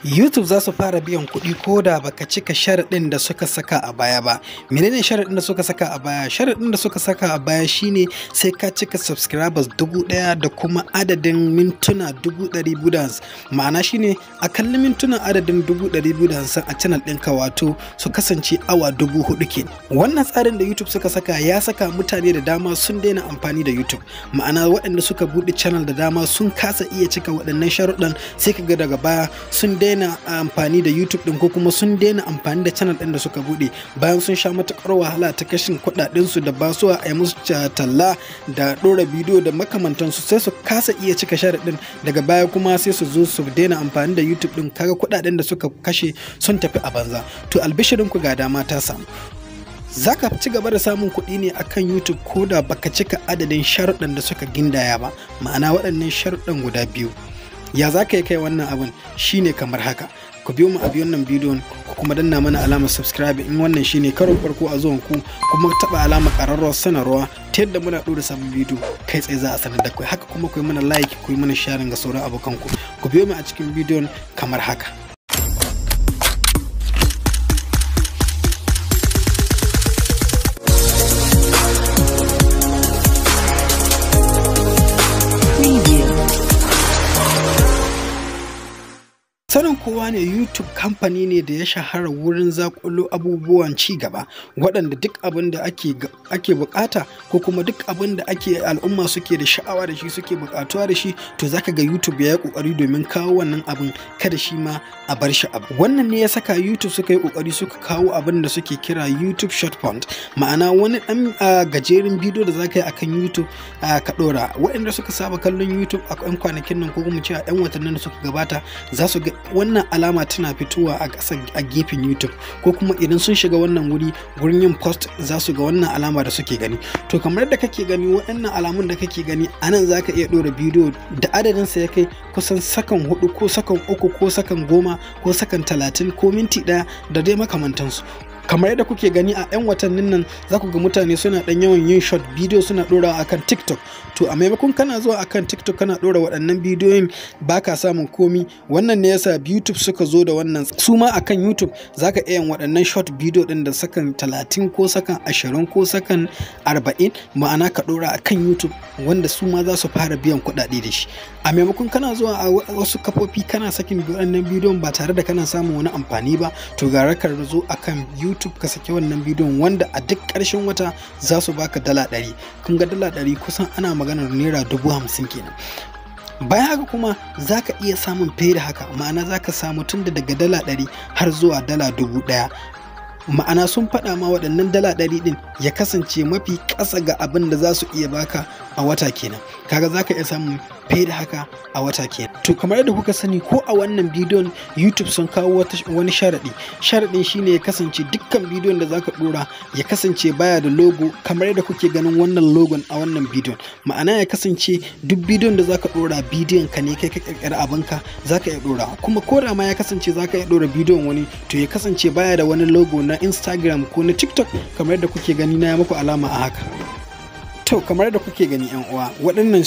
YouTube za su fara biyan kuɗi ko da baka cika sharaɗin da suka saka a baya ba. Menene sharaɗin da suka saka a baya? Sharaɗin da suka saka a baya shine sai ka cika subscribers 1000 da kuma adadin mintuna 250. Ma'ana shine akalli mintuna adadin 250 a channel ɗinka, wato su kasance awa 4000 ke. Wannan tsarin da YouTube suka saka ya saka mutane da dama sun daina amfani da YouTube. Ma'ana waɗanda suka buɗe channel da dama sun kasa iya cika waɗannan sharuɗan, sai ka ga daga baya sun daina amfani da YouTube din ko kuma sun daina amfani da channel din da suka bude bayan sun sha matakar wahala ta kashin kudaden su da basuwa a yi musu talla da dora bidiyo da makamantan su, sai su kasa iya cika sharadin. Daga baya kuma sai su zo su daina amfani da YouTube din, kaga kudaden da suka kashe sun tafi a banza. To albishirin ku ga dama ta samu, za ka ci gaba da samun kuɗi ne akan YouTube ko da baka cika adadin sharuɗan da suka gindaya ba. Ma'ana waɗannan sharuɗan guda biyu. Ya za ka yi kai wannan abin shine kamar haka. Ku biyo mu a biyon nan bidiyon ku kuma danna mana alamar subscribe in wannan shine karon farko a zuwan ku, kuma taba alamar ƙararrawar sanarwa ta yadda muna ɗora sabon bidiyo kai tsaye za a sanar da kai. Haka kuma ku yi mana like, ku yi mana sharing ga sauran abokan ku. Ku biyo mu a cikin bidiyon kamar haka. Sanin kowa ne YouTube kamfani ne da ya shahara wurin zakulo abubuwan ci gaba, waɗanda duk abin da ake bukata ko kuma duk abin da al'umma suke da sha'awa da shi, suke bukatuwa da shi, to zaka ga YouTube ya yi kokari domin kawo wannan abin, kada shi ma a bar shi abu. Wannan ne ya saka YouTube suka yi kokari suka kawo abin da suke kira YouTube short form. Ma'ana wani dan gajeren bidiyo da zaka yi akan YouTube ka dora. Waɗanda suka saba kallon YouTube a ɗan kwanakin nan ko kuma cewa ɗan watannin da suka gabata za su ga wannan alama tana fitowa a ƙasa a gefen YouTube, ko kuma idan sun shiga wannan wuri gurin yin post za su ga wannan alama da suke gani. To kamar yadda kake gani, waɗannan alamun da kake gani anan zaka iya ɗora bidiyo da adadin sa ya kai kusan sakan 4 ko sakan 3 ko sakan 10 ko sakan 30 ko minti 1 da dai makamantansu. Kamar yadda kuke gani a 'yan watannin nan za ku ga mutane suna ɗan yawan yin short bidiyo suna ɗorawa akan TikTok. To a maimakon kana zuwa akan TikTok kana ɗora waɗannan bidiyoyin baka samun komi, wannan ne yasa YouTube suka zo da wannan suma akan YouTube zaka iya yin waɗannan short bidiyo ɗin da sakan 30 ko sakan 20 ko sakan 40, ma'ana ka ɗora akan YouTube, wanda su ma za su fara biyan kuɗaɗe da shi. A maimakon kana zuwa a wasu kafofi kana sakin waɗannan bidiyon ba tare da kana samun wani amfani ba, to gara ka zo akan YouTube ka saki wannan bidiyon wanda a duk ƙarshen wata za su baka $100. Kun ga $100 kusan ana maganar naira 50,000 kenan. Bayan haka kuma za ka iya samun fiye da haka, ma'ana za ka samu tun daga $100 har zuwa $1,000. Ma'ana sun faɗa ma waɗannan $100 ɗin ya kasance mafi ƙasa ga abin da za su iya baka a wata kenan. Kaga za ka iya samun fiye da haka a wata kenan. To kamar yadda kuka sani, ko a wannan bidiyon YouTube sun kawo wani sharaɗi. Sharaɗin shine ya kasance dukkan bidiyon da zaka ɗora ya kasance baya da logo, kamar yadda kuke ganin wannan logon a wannan bidiyon. Ma'ana ya kasance duk bidiyon da zaka ɗora bidiyon ka ne, kai ka ƙirƙiri abinka zaka iya ɗora. Kuma ko da ma ya kasance zaka iya ɗora bidiyon wani, to ya kasance baya da wani logo na Instagram ko na TikTok, kamar yadda kuke gani na muku alama a haka. To kamar da kuke gani yan uwa, wannan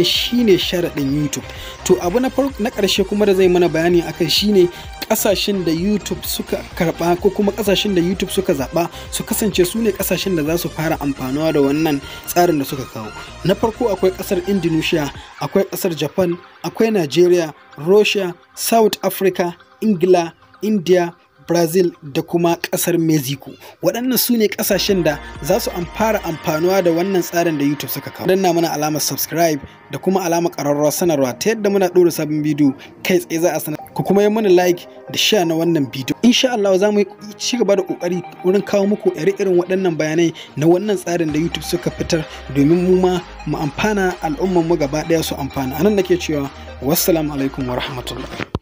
shine sharaɗin YouTube. To abu na ƙarshe kuma da zai mana bayani akan shine ƙasashen da YouTube suka karɓa ko kuma ƙasashen da YouTube suka zaɓa su kasance su ne ƙasashen da za su fara amfanuwa da wannan tsarin da suka kawo. Na farko akwai ƙasar Indonesia, akwai ƙasar Japan, akwai Nigeria, Russia, South Africa, Ingila, India, Brazil da kuma ƙasar Mexico. Waɗannan su ne ƙasashen da za su fara amfanuwa da wannan tsarin da YouTube suka kawo. Danna mana alamar subscribe da kuma alamar ƙararrawar sanarwa ta yadda muna ɗora sabon bidiyo kai tsaye za a sanar. Ku kuma yi mana like da share na wannan bidiyo. Insha Allah za mu ci gaba da ƙoƙari wurin kawo muku ire-iren waɗannan bayanai na wannan tsarin da YouTube suka fitar domin mu ma mu amfana, al'ummar mu gaba ɗaya su amfana. Anan nake cewa wassalamu alaikum wa rahmatullah.